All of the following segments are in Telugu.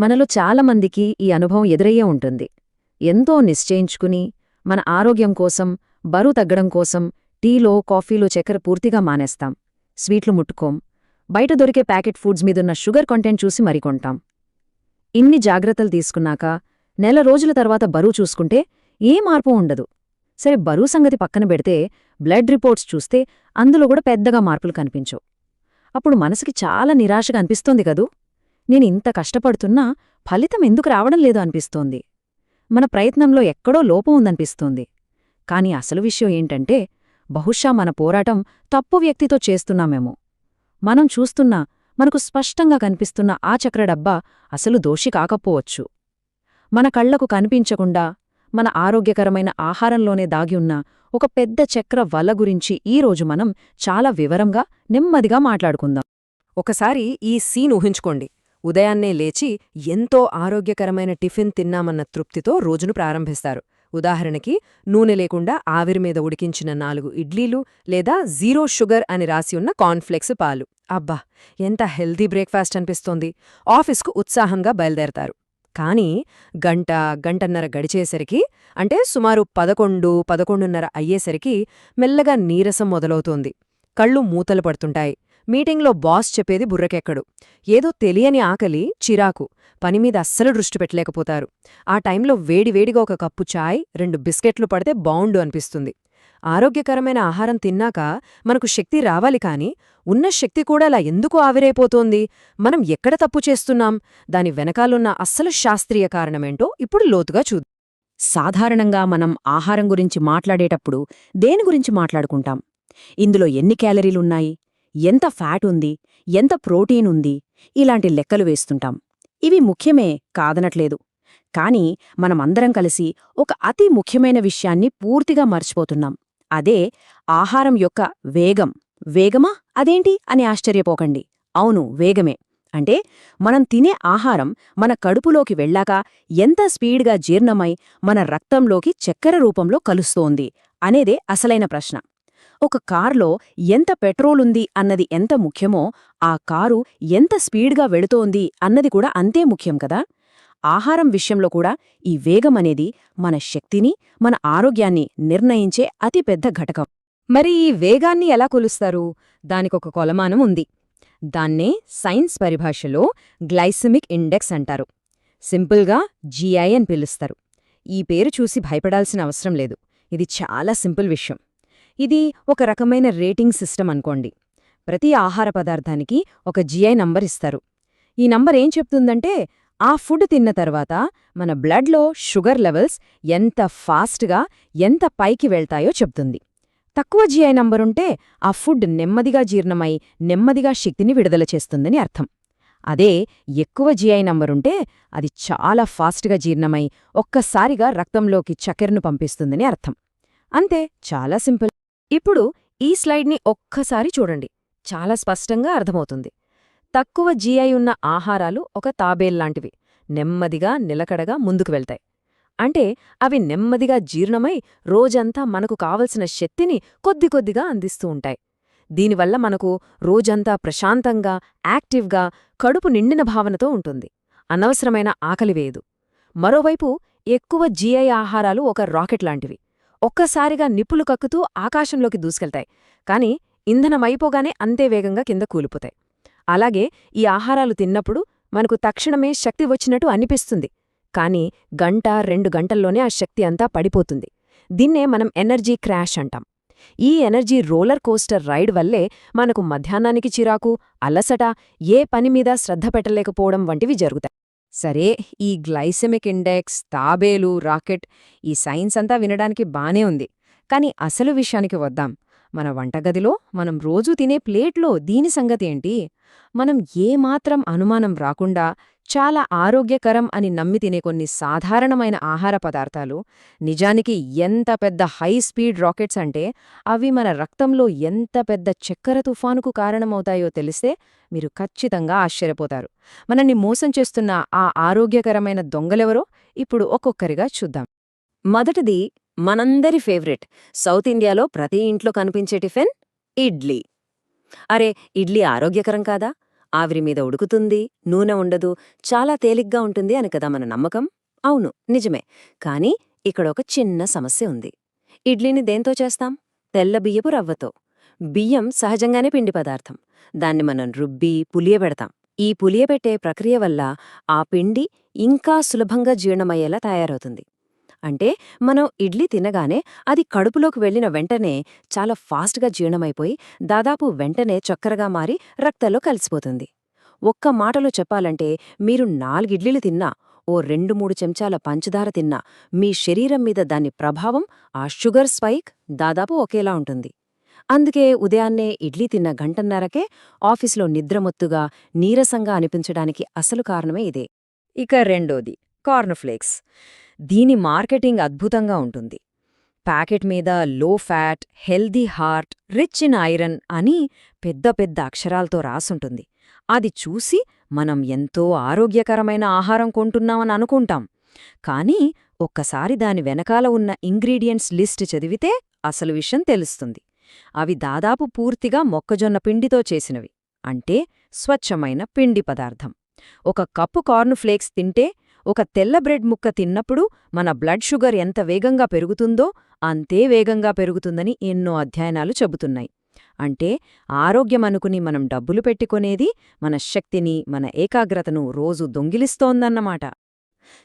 మనలో చాలామందికి ఈ అనుభవం ఎదురయ్యే ఉంటుంది. ఎంతో నిశ్చయించుకుని, మన ఆరోగ్యం కోసం, బరువు తగ్గడం కోసం టీలో, కాఫీలో చక్కెర పూర్తిగా మానేస్తాం. స్వీట్లు ముట్టుకోం. బయట దొరికే ప్యాకెట్ ఫుడ్స్ మీదున్న షుగర్ కంటెంట్ చూసి మరికొంటాం. ఇన్ని జాగ్రత్తలు తీసుకున్నాక నెల రోజుల తర్వాత బరువు చూసుకుంటే ఏ మార్పు ఉండదు. సరే, బరువు సంగతి పక్కన పెడితే బ్లడ్ రిపోర్ట్స్ చూస్తే అందులో కూడా పెద్దగా మార్పులు కనిపించవు. అప్పుడు మనసుకి చాలా నిరాశగా అనిపిస్తోంది కదూ. నేనింత కష్టపడుతున్నా ఫలితం ఎందుకు రావడం లేదు అనిపిస్తోంది. మన ప్రయత్నంలో ఎక్కడో లోపం ఉందనిపిస్తోంది. కాని అసలు విషయం ఏంటంటే, బహుశా మన పోరాటం తప్పు వ్యక్తితో చేస్తున్నామేమో. మనం చూస్తున్నా, మనకు స్పష్టంగా కనిపిస్తున్న ఆ చక్రడబ్బా అసలు దోషి కాకపోవచ్చు. మన కళ్లకు కనిపించకుండా మన ఆరోగ్యకరమైన ఆహారంలోనే దాగియున్న ఒక పెద్ద చక్ర వల గురించి ఈరోజు మనం చాలా వివరంగా, నెమ్మదిగా మాట్లాడుకుందాం. ఒకసారి ఈ సీన్ ఊహించుకోండి. ఉదయాన్నే లేచి ఎంతో ఆరోగ్యకరమైన టిఫిన్ తిన్నామన్న తృప్తితో రోజును ప్రారంభిస్తారు. ఉదాహరణకి నూనె లేకుండా ఆవిరిమీద ఉడికించిన 4 ఇడ్లీలు లేదా జీరో షుగర్ అని రాసి ఉన్న కార్న్ఫ్లెక్స్ పాలు. అబ్బా, ఎంత హెల్దీ బ్రేక్ఫాస్ట్ అనిపిస్తోంది. ఆఫీస్కు ఉత్సాహంగా బయలుదేరతారు. కానీ గంటన్నర గడిచేసరికి, అంటే సుమారు 11:30 అయ్యేసరికి మెల్లగా నీరసం మొదలవుతోంది. కళ్ళు మూతలు పడుతుంటాయి. మీటింగ్లో బాస్ చెప్పేది బుర్రకెక్కడు. ఏదో తెలియని ఆకలి, చిరాకు, పనిమీద అస్సలు దృష్టి పెట్టలేకపోతారు. ఆ టైంలో వేడివేడిగా ఒక కప్పు చాయ్, 2 బిస్కెట్లు పడితే బావుండు అనిపిస్తుంది. ఆరోగ్యకరమైన ఆహారం తిన్నాక మనకు శక్తి రావాలి, కాని ఉన్న శక్తి కూడా అలా ఎందుకు ఆవిరైపోతోంది? మనం ఎక్కడ తప్పు చేస్తున్నాం? దాని వెనకాలున్న అస్సలు శాస్త్రీయ కారణమేంటో ఇప్పుడు లోతుగా చూద్దాం. సాధారణంగా మనం ఆహారం గురించి మాట్లాడేటప్పుడు దేని గురించి మాట్లాడుకుంటాం? ఇందులో ఎన్ని క్యాలరీలున్నాయి, ఎంత ఫ్యాట్ ఉంది, ఎంత ప్రోటీన్ ఉంది, ఇలాంటి లెక్కలు వేస్తుంటాం. ఇవి ముఖ్యమే, కాదనట్లేదు. కాని మనమందరం కలిసి ఒక అతి ముఖ్యమైన విషయాన్ని పూర్తిగా మర్చిపోతున్నాం. అదే ఆహారం యొక్క వేగం. వేగమా? అదేంటి అని ఆశ్చర్యపోకండి. అవును, వేగమే. అంటే మనం తినే ఆహారం మన కడుపులోకి వెళ్ళాక ఎంత స్పీడ్గా జీర్ణమై మన రక్తంలోకి చక్కెర రూపంలో కలుస్తోంది అనేదే అసలైన ప్రశ్న. ఒక కార్లో ఎంత పెట్రోలుంది అన్నది ఎంత ముఖ్యమో, ఆ కారు ఎంత స్పీడ్గా వెళుతోంది అన్నది కూడా అంతే ముఖ్యం కదా. ఆహారం విషయంలో కూడా ఈ వేగమనేది మన శక్తిని, మన ఆరోగ్యాన్ని నిర్ణయించే అతిపెద్ద ఘటకం. మరి ఈ వేగాన్ని ఎలా కొలుస్తారు? దానికొక కొలమానం ఉంది. దాన్నే సైన్స్ పరిభాషలో గ్లైసెమిక్ ఇండెక్స్ అంటారు. సింపుల్గా జీఐ అని పిలుస్తారు. ఈ పేరు చూసి భయపడాల్సిన అవసరం లేదు. ఇది చాలా సింపుల్ విషయం. ఇది ఒక రకమైన రేటింగ్ సిస్టమ్ అనుకోండి. ప్రతి ఆహార పదార్థానికి ఒక జీఐ నంబర్ ఇస్తారు. ఈ నంబర్ ఏం చెప్తుందంటే, ఆ ఫుడ్ తిన్న తర్వాత మన బ్లడ్లో షుగర్ లెవెల్స్ ఎంత ఫాస్ట్గా, ఎంత పైకి వెళ్తాయో చెప్తుంది. తక్కువ జీఐ నంబరుంటే ఆ ఫుడ్ నెమ్మదిగా జీర్ణమై నెమ్మదిగా శక్తిని విడుదల చేస్తుందని అర్థం. అదే ఎక్కువ జీఐ నంబరుంటే అది చాలా ఫాస్ట్గా జీర్ణమై ఒక్కసారిగా రక్తంలోకి చక్కెరను పంపిస్తుందని అర్థం. అంతే, చాలా సింపుల్. ఇప్పుడు ఈ స్లైడ్ని ఒక్కసారి చూడండి. చాలా స్పష్టంగా అర్థమవుతుంది. తక్కువ జీఐ ఉన్న ఆహారాలు ఒక తాబేల్లాంటివి. నెమ్మదిగా, నిలకడగా ముందుకు వెళ్తాయి. అంటే అవి నెమ్మదిగా జీర్ణమై రోజంతా మనకు కావలసిన శక్తిని కొద్దికొద్దిగా అందిస్తూ ఉంటాయి. దీనివల్ల మనకు రోజంతా ప్రశాంతంగా, యాక్టివ్గా, కడుపు నిండిన భావనతో ఉంటుంది. అనవసరమైన ఆకలివేయదు. మరోవైపు ఎక్కువ జీఐ ఆహారాలు ఒక రాకెట్ లాంటివి. ఒక్కసారిగా నిప్పులు కక్కుతూ ఆకాశంలోకి దూసుకెళ్తాయి. కాని ఇంధనమైపోగానే అంతే వేగంగా కింద కూలిపోతాయి. అలాగే ఈ ఆహారాలు తిన్నప్పుడు మనకు తక్షణమే శక్తి వచ్చినట్టు అనిపిస్తుంది. కాని 1-2 గంటల్లోనే ఆ శక్తి అంతా పడిపోతుంది. దీన్నే మనం ఎనర్జీ క్రాష్ అంటాం. ఈ ఎనర్జీ రోలర్ కోస్టర్ రైడ్ వల్లే మనకు మధ్యాహ్నానికి చిరాకు, అలసట, ఏ పనిమీద శ్రద్ధ పెట్టలేకపోవడం వంటివి జరుగుతాయి. సరే, ఈ గ్లైసెమిక్ ఇండెక్స్, తాబేలు, రాకెట్, ఈ సైన్స్ అంతా వినడానికి బానే ఉంది. కాని అసలు విషయానికి వద్దాం. మన వంటగదిలో మనం రోజూ తినే ప్లేట్లో దీని సంగతి ఏంటి? మనం ఏమాత్రం అనుమానం రాకుండా చాలా ఆరోగ్యకరం అని నమ్మి తినే కొన్ని సాధారణమైన ఆహార పదార్థాలు నిజానికి ఎంత పెద్ద హై స్పీడ్ రాకెట్స్ అంటే అవి మన రక్తంలో ఎంత పెద్ద చక్కెర తుఫానుకు కారణమవుతాయో తెలిస్తే మీరు ఖచ్చితంగా ఆశ్చర్యపోతారు. మనల్ని మోసం చేస్తున్న ఆ ఆరోగ్యకరమైన దొంగలెవరో ఇప్పుడు ఒక్కొక్కరిగా చూద్దాం. మొదటిది మనందరి ఫేవరెట్, సౌత్ ఇండియాలో ప్రతి ఇంట్లో కనిపించే టిఫిన్ ఇడ్లీ. అరే, ఇడ్లీ ఆరోగ్యకరం కాదా? ఆవిరి మీద ఉడుకుతుంది, నూనె ఉండదు, చాలా తేలిగ్గా ఉంటుంది అని కదా మన నమ్మకం? అవును, నిజమే. కానీ ఇక్కడొక చిన్న సమస్య ఉంది. ఇడ్లీని దేంతో చేస్తాం? తెల్ల బియ్యపు రవ్వతో. బియ్యం సహజంగానే పిండి పదార్థం. దాన్ని మనం రుబ్బి పులియబెడతాం. ఈ పులియబెట్టే ప్రక్రియ వల్ల ఆ పిండి ఇంకా సులభంగా జీర్ణమయ్యేలా తయారవుతుంది. అంటే మనం ఇడ్లీ తినగానే అది కడుపులోకి వెళ్ళిన వెంటనే చాలా ఫాస్ట్గా జీర్ణమైపోయి దాదాపు వెంటనే చక్కెరగా మారి రక్తంలో కలిసిపోతుంది. ఒక్క మాటలో చెప్పాలంటే మీరు 4 ఇడ్లీలు తిన్నా, ఓ 2-3 చెంచాల పంచదార తిన్నా మీ శరీరం మీద దాని ప్రభావం, ఆ షుగర్ స్పైక్ దాదాపు ఒకేలా ఉంటుంది. అందుకే ఉదయాన్నే ఇడ్లీ తిన్న గంటన్నరకే ఆఫీసులో నిద్రమొత్తుగా, నీరసంగా అనిపించడానికి అసలు కారణమే ఇదే. ఇక రెండోది కార్న్ఫ్లేక్స్. దీని మార్కెటింగ్ అద్భుతంగా ఉంటుంది. ప్యాకెట్ మీద లో fat, healthy heart, rich in iron అని పెద్ద పెద్ద అక్షరాలతో రాసుంటుంది. అది చూసి మనం ఎంతో ఆరోగ్యకరమైన ఆహారం కొంటున్నామని అనుకుంటాం. కానీ ఒక్కసారి దాని వెనకాల ఉన్న ఇంగ్రీడియంట్స్ లిస్ట్ చదివితే అసలు విషయం తెలుస్తుంది. అవి దాదాపు పూర్తిగా మొక్కజొన్న పిండితో చేసినవి. అంటే స్వచ్ఛమైన పిండి పదార్థం. ఒక కప్పు కార్న్ఫ్లేక్స్ తింటే, ఒక తెల్ల బ్రెడ్ ముక్క తిన్నప్పుడు మన బ్లడ్ షుగర్ ఎంత వేగంగా పెరుగుతుందో అంతే వేగంగా పెరుగుతుందని ఎన్నో అధ్యయనాలు చెబుతున్నాయి. అంటే ఆరోగ్యమనుకుని మనం డబ్బులు పెట్టుకొనేది మన శక్తిని, మన ఏకాగ్రతను రోజూ దొంగిలిస్తోందన్నమాట.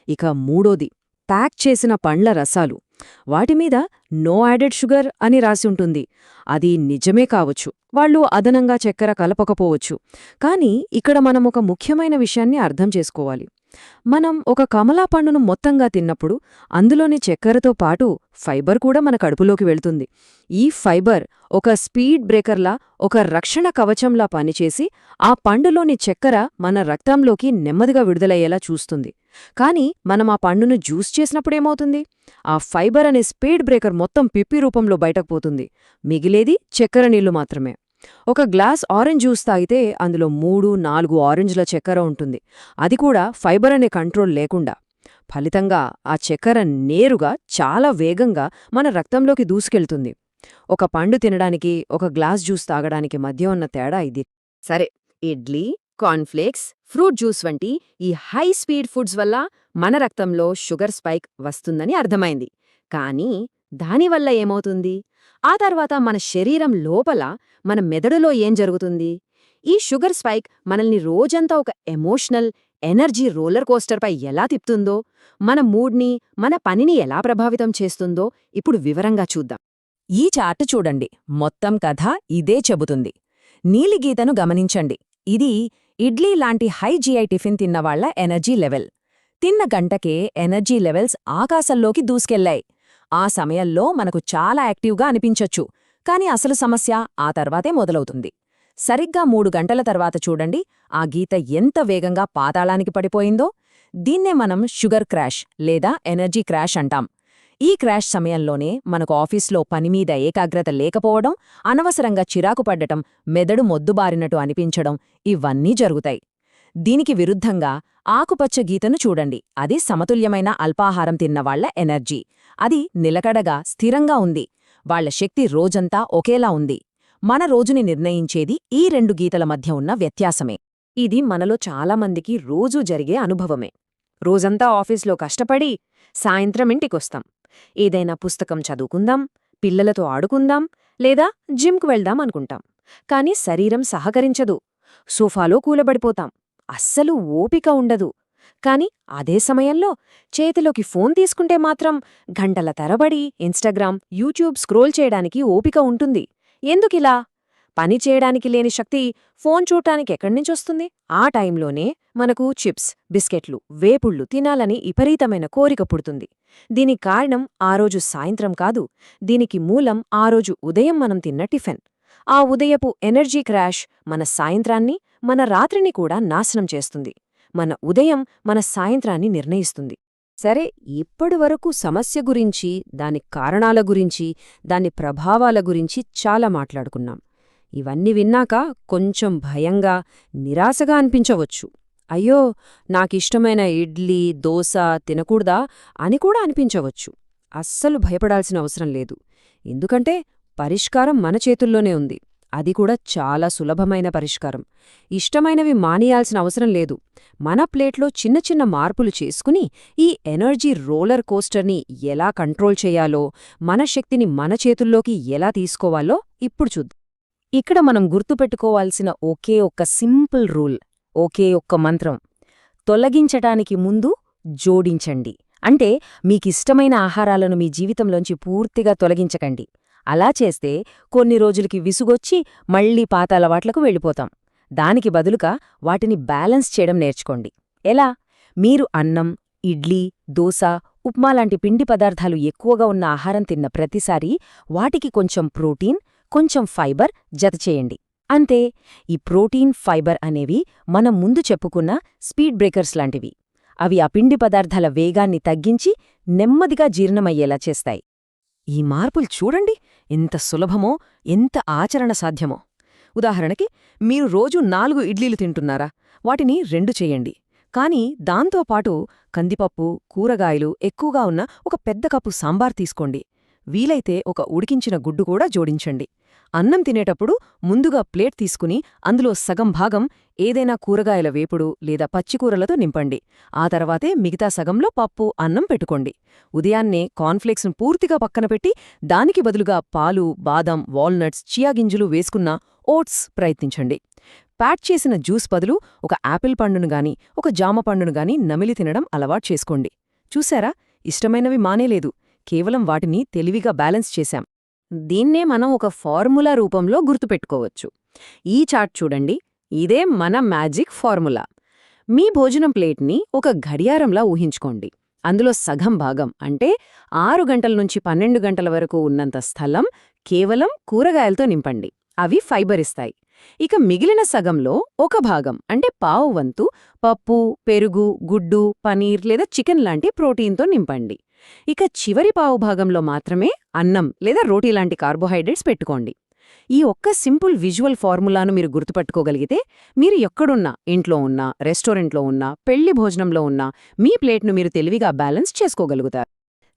ఇక మూడోది ప్యాక్ చేసిన పండ్ల రసాలు. వాటిమీద నో యాడెడ్ షుగర్ అని రాసి ఉంటుంది. అది నిజమే కావచ్చు, వాళ్ళు అదనంగా చక్కెర కలపకపోవచ్చు. కానీ ఇక్కడ మనం ఒక ముఖ్యమైన విషయాన్ని అర్థం చేసుకోవాలి. మనం ఒక కమలా పండును మొత్తంగా తిన్నప్పుడు అందులోని చక్కెరతో పాటు ఫైబర్ కూడా మన కడుపులోకి వెళ్తుంది. ఈ ఫైబర్ ఒక స్పీడ్ బ్రేకర్లా, ఒక రక్షణ కవచంలా పనిచేసి ఆ పండులోని చక్కెర మన రక్తంలోకి నెమ్మదిగా విడుదలయ్యేలా చూస్తుంది. కానీ మనం ఆ పండును జ్యూస్ చేసినప్పుడేమవుతుంది? ఆ ఫైబర్ అనే స్పీడ్ బ్రేకర్ మొత్తం పిప్పి రూపంలో బయటకు పోతుంది. మిగిలేది చక్కెర నీళ్లు మాత్రమే. ఒక గ్లాస్ ఆరెంజ్ జ్యూస్ తాగితే అందులో 3-4 ఆరెంజ్ల చక్కెర ఉంటుంది. అది కూడా ఫైబర్ అనే కంట్రోల్ లేకుండా. ఫలితంగా ఆ చక్కెర నేరుగా చాలా వేగంగా మన రక్తంలోకి దూసుకెళ్తుంది. ఒక పండు తినడానికి, ఒక గ్లాస్ జ్యూస్ తాగడానికి మధ్య ఉన్న తేడా ఇది. సరే, ఇడ్లీ, కార్న్ఫ్లేక్స్, ఫ్రూట్ జ్యూస్ వంటి ఈ హై స్పీడ్ ఫుడ్స్ వల్ల మన రక్తంలో షుగర్ స్పైక్ వస్తుందని అర్థమైంది. కానీ దానివల్ల ఏమవుతుంది? ఆ తర్వాత మన శరీరం లోపల, మన మెదడులో ఏం జరుగుతుంది? ఈ షుగర్ స్పైక్ మనల్ని రోజంతా ఒక ఎమోషనల్, ఎనర్జీ రోలర్ కోస్టర్పై ఎలా తిప్పుతుందో, మన మూడ్ని, మన పనిని ఎలా ప్రభావితం చేస్తుందో ఇప్పుడు వివరంగా చూద్దాం. ఈ చార్ట్ చూడండి. మొత్తం కథ ఇదే చెబుతుంది. నీలిగీతను గమనించండి. ఇది ఇడ్లీ లాంటి హై జీఐ టిఫిన్ తిన్నవాళ్ల ఎనర్జీ లెవెల్. తిన్న గంటకే ఎనర్జీ లెవెల్స్ ఆకాశంలోకి దూసుకెళ్లాయి. ఆ సమయంలో మనకు చాలా యాక్టివ్గా అనిపించొచ్చు. కాని అసలు సమస్య ఆ తర్వాతే మొదలవుతుంది. సరిగ్గా 3 గంటల తర్వాత చూడండి, ఆ గీత ఎంత వేగంగా పాతాళానికి పడిపోయిందో. దీన్నే మనం షుగర్ క్రాష్ లేదా ఎనర్జీ క్రాష్ అంటాం. ఈ క్రాష్ సమయంలోనే మనకు ఆఫీస్లో పనిమీద ఏకాగ్రత లేకపోవడం, అనవసరంగా చిరాకు పడ్డటం, మెదడు మొద్దుబారినట్టు అనిపించడం ఇవన్నీ జరుగుతాయి. దీనికి విరుద్ధంగా ఆకుపచ్చ గీతను చూడండి. అది సమతుల్యమైన అల్పాహారం తిన్నవాళ్ల ఎనర్జీ. అది నిలకడగా, స్థిరంగా ఉంది. వాళ్ల శక్తి రోజంతా ఒకేలా ఉంది. మన రోజుని నిర్ణయించేది ఈ 2 గీతల మధ్య ఉన్న వ్యత్యాసమే. ఇది మనలో చాలామందికి రోజూ జరిగే అనుభవమే. రోజంతా ఆఫీస్లో కష్టపడి సాయంత్రం ఇంటికొస్తాం. ఏదైనా పుస్తకం చదువుకుందాం, పిల్లలతో ఆడుకుందాం, లేదా జిమ్కు వెళ్దాం అనుకుంటాం. కాని శరీరం సహకరించదు. సోఫాలో కూలబడిపోతాం. అస్సలు ఓపిక ఉండదు. కాని అదే సమయంలో చేతిలోకి ఫోన్ తీసుకుంటే మాత్రం గంటల తరబడి ఇన్స్టాగ్రామ్, యూట్యూబ్ స్క్రోల్ చేయడానికి ఓపిక ఉంటుంది. ఎందుకిలా? పని చేయడానికి లేని శక్తి ఫోన్ చూడటానికి ఎక్కడ్నించొస్తుంది? ఆ టైంలోనే మనకు చిప్స్, బిస్కెట్లు, వేపుళ్ళు తినాలని విపరీతమైన కోరిక పుడుతుంది. దీనికి కారణం ఆ రోజు సాయంత్రం కాదు. దీనికి మూలం ఆ రోజు ఉదయం మనం తిన్న టిఫిన్. ఆ ఉదయపు ఎనర్జీ క్రాష్ మన సాయంత్రాన్ని, మన రాత్రిని కూడా నాశనం చేస్తుంది. మన ఉదయం మన సాయంత్రాన్ని నిర్ణయిస్తుంది. సరే, ఇప్పటివరకు సమస్య గురించి, దాని కారణాల గురించి, దాని ప్రభావాల గురించి చాలా మాట్లాడుకున్నాం. ఇవన్నీ విన్నాక కొంచెం భయంగా, నిరాశగా అనిపించవచ్చు. అయ్యో, నాకిష్టమైన ఇడ్లీ, దోశ తినకూడదా అని కూడా అనిపించవచ్చు. అస్సలు భయపడాల్సిన అవసరం లేదు. ఎందుకంటే పరిష్కారం మన చేతుల్లోనే ఉంది. అది కూడా చాలా సులభమైన పరిష్కారం. ఇష్టమైనవి మానేయాల్సిన అవసరం లేదు. మన ప్లేట్లో చిన్న చిన్న మార్పులు చేసుకుని ఈ ఎనర్జీ రోలర్ కోస్టర్ని ఎలా కంట్రోల్ చేయాలో, మన శక్తిని మన చేతుల్లోకి ఎలా తీసుకోవాలో ఇప్పుడు చూద్దాం. ఇక్కడ మనం గుర్తుపెట్టుకోవాల్సిన ఒకే ఒక్క సింపుల్ రూల్, ఒకే ఒక్క మంత్రం: తొలగించటానికి ముందు జోడించండి. అంటే మీకిష్టమైన ఆహారాలను మీ జీవితంలోంచి పూర్తిగా తొలగించకండి. అలా చేస్తే కొన్ని రోజులకి విసుగొచ్చి మళ్లీ పాత అలవాట్లకు వెళ్ళిపోతాం. దానికి బదులుగా వాటిని బ్యాలెన్స్ చేయడం నేర్చుకోండి. ఎలా? మీరు అన్నం, ఇడ్లీ, దోస, ఉప్మా లాంటి పిండి పదార్థాలు ఎక్కువగా ఉన్న ఆహారం తిన్న ప్రతిసారీ వాటికి కొంచెం ప్రోటీన్, కొంచెం ఫైబర్ జతచేయండి. అంతే. ఈ ప్రోటీన్, ఫైబర్ అనేవి మనం ముందు చెప్పుకున్న స్పీడ్ బ్రేకర్స్ లాంటివి. అవి ఆ పిండి పదార్థాల వేగాన్ని తగ్గించి నెమ్మదిగా జీర్ణమయ్యేలా చేస్తాయి. ఈ మార్పులు చూడండి, ఎంత సులభమో, ఎంత ఆచరణ సాధ్యమో. ఉదాహరణకి, మీరు రోజు 4 ఇడ్లీలు తింటున్నారా? వాటిని 2 చెయ్యండి. కానీ దాంతోపాటు కందిపప్పు, కూరగాయలు ఎక్కువగా ఉన్న ఒక పెద్ద కప్పు సాంబార్ తీసుకోండి. వీలైతే ఒక ఉడికించిన గుడ్డు కూడా జోడించండి. అన్నం తినేటప్పుడు ముందుగా ప్లేట్ తీసుకుని అందులో సగం భాగం ఏదైనా కూరగాయల వేపుడు లేదా పచ్చికూరలతో నింపండి. ఆ తర్వాతే మిగతా సగంలో పప్పు, అన్నం పెట్టుకోండి. ఉదయాన్నే కార్న్ఫ్లేక్స్ను పూర్తిగా పక్కన పెట్టి దానికి బదులుగా పాలు, బాదం, వాల్నట్స్, చియా గింజలు వేసుకున్న ఓట్స్ ప్రయత్నించండి. ప్యాక్ చేసిన జ్యూస్ బదులు ఒక యాపిల్ పండును గాని, ఒక జామ పండును గాని నమిలి తినడం అలవాటు చేసుకోండి. చూశారా? ఇష్టమైనవి మానేలేదు, కేవలం వాటిని తెలివిగా బ్యాలెన్స్ చేశాం. దీన్నే మనం ఒక ఫార్ములా రూపంలో గుర్తుపెట్టుకోవచ్చు. ఈ చార్ట్ చూడండి, ఇదే మన మ్యాజిక్ ఫార్ములా. మీ భోజనం ప్లేట్ని ఒక గడియారంలా ఊహించుకోండి. అందులో సగం భాగం అంటే 6 గంటల నుంచి 12 గంటల వరకు ఉన్నంత స్థలం కేవలం కూరగాయలతో నింపండి. అవి ఫైబర్ ఇస్తాయి. ఇక మిగిలిన సగంలో ఒక భాగం అంటే పావు వంతు పప్పు, పెరుగు, గుడ్డు, పనీర్ లేదా చికెన్ లాంటి ప్రోటీన్తో నింపండి. ఇక చివరి పావు భాగంలో మాత్రమే అన్నం లేదా రోటీ లాంటి కార్బోహైడ్రేట్స్ పెట్టుకోండి. ఈ ఒక్క సింపుల్ విజువల్ ఫార్ములాను మీరు గుర్తుపట్టుకోగలిగితే, మీరు ఎక్కడున్నా, ఇంట్లో ఉన్నా, రెస్టారెంట్లో ఉన్నా, పెళ్లి భోజనంలో ఉన్నా, మీ ప్లేట్ను మీరు తెలివిగా బ్యాలెన్స్ చేసుకోగలుగుతారు.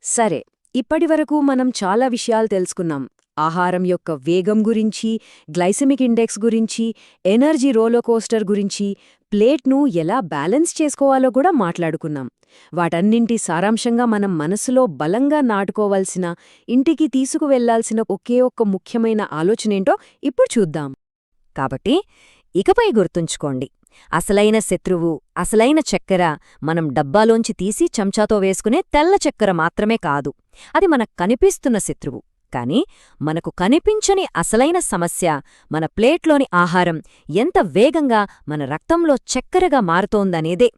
సరే, ఇప్పటివరకు మనం చాలా విషయాలు తెలుసుకున్నాం. ఆహారం యొక్క వేగం గురించి, గ్లైసెమిక్ ఇండెక్స్ గురించి, ఎనర్జీ రోలర్కోస్టర్ గురించి, ప్లేట్ను ఎలా బ్యాలెన్స్ చేసుకోవాలో కూడా మాట్లాడుకున్నాం. వాటన్నింటి సారాంశంగా మనం మనసులో బలంగా నాటుకోవాల్సిన, ఇంటికి తీసుకువెళ్లాల్సిన ఒకే ఒక్క ముఖ్యమైన ఆలోచనేంటో ఇప్పుడు చూద్దాం. కాబట్టి ఇకపై గుర్తుంచుకోండి, అసలైన శత్రువు, అసలైన చక్కెర మనం డబ్బాలోంచి తీసి చెంచాతో వేసుకునే తెల్ల చక్కెర మాత్రమే కాదు. అది మనకు కనిపిస్తున్న శత్రువు. కానీ మనకు కనిపించని అసలైన సమస్య మన ప్లేట్లోని ఆహారం ఎంత వేగంగా మన రక్తంలో చక్కెరగా మారుతోందనేదే.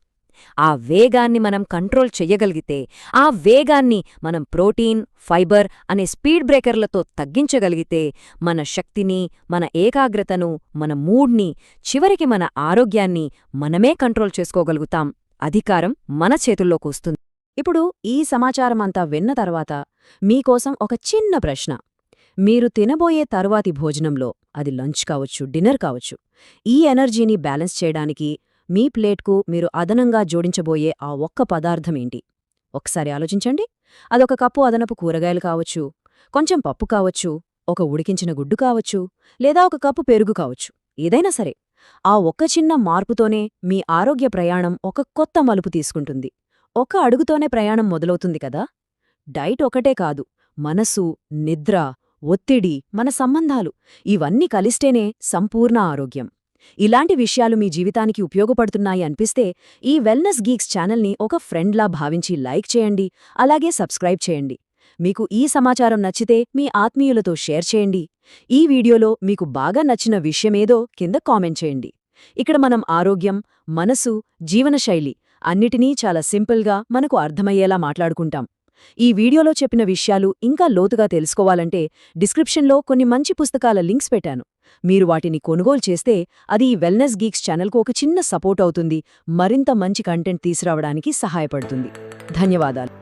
ఆ వేగాన్ని మనం కంట్రోల్ చెయ్యగలిగితే, ఆ వేగాన్ని మనం ప్రోటీన్, ఫైబర్ అనే స్పీడ్ బ్రేకర్లతో తగ్గించగలిగితే, మన శక్తిని, మన ఏకాగ్రతను, మన మూడ్ని, చివరికి మన ఆరోగ్యాన్ని మనమే కంట్రోల్ చేసుకోగలుగుతాం. అధికారం మన చేతుల్లోకి వస్తుంది. ఇప్పుడు ఈ సమాచారమంతా విన్న తర్వాత మీకోసం ఒక చిన్న ప్రశ్న. మీరు తినబోయే తరువాతి భోజనంలో, అది లంచ్ కావచ్చు, డిన్నర్ కావచ్చు, ఈ ఎనర్జీని బ్యాలెన్స్ చేయడానికి మీ ప్లేట్కు మీరు అదనంగా జోడించబోయే ఆ ఒక్క పదార్థమేంటి? ఒకసారి ఆలోచించండి. అదొక కప్పు అదనపు కూరగాయలు కావచ్చు, కొంచెం పప్పు కావచ్చు, ఒక ఉడికించిన గుడ్డు కావచ్చు, లేదా ఒక కప్పు పెరుగు కావచ్చు. ఏదైనా సరే, ఆ ఒక్క చిన్న మార్పుతోనే మీ ఆరోగ్య ప్రయాణం ఒక కొత్త మలుపు తీసుకుంటుంది. ఒక అడుగుతోనే ప్రయాణం మొదలవుతుంది కదా. డైట్ ఒకటే కాదు, మనసు, నిద్ర, ఒత్తిడి, మన సంబంధాలు ఇవన్నీ కలిస్తేనే సంపూర్ణ ఆరోగ్యం. ఇలాంటి విషయాలు మీ జీవితానికి ఉపయోగపడుతున్నాయి అనిపిస్తే ఈ వెల్నెస్ గీక్స్ ఛానల్ని ఒక ఫ్రెండ్లా భావించి లైక్ చేయండి, అలాగే సబ్స్క్రైబ్ చేయండి. మీకు ఈ సమాచారం నచ్చితే మీ ఆత్మీయులతో షేర్ చేయండి. ఈ వీడియోలో మీకు బాగా నచ్చిన విషయమేదో కింద కామెంట్ చేయండి. ఇక్కడ మనం ఆరోగ్యం, మనసు, జీవనశైలి అన్నిటినీ చాలా సింపుల్గా మనకు అర్థమయ్యేలా మాట్లాడుకుంటాం. ఈ వీడియోలో చెప్పిన విషయాలు ఇంకా లోతుగా తెలుసుకోవాలంటే డిస్క్రిప్షన్లో కొన్ని మంచి పుస్తకాల లింక్స్ పెట్టాను. మీరు వాటిని కొనుగోలు చేస్తే అది ఈ వెల్నెస్ గీక్స్ ఛానల్కు ఒక చిన్న సపోర్ట్ అవుతుంది, మరింత మంచి కంటెంట్ తీసుకురావడానికి సహాయపడుతుంది. ధన్యవాదాలు.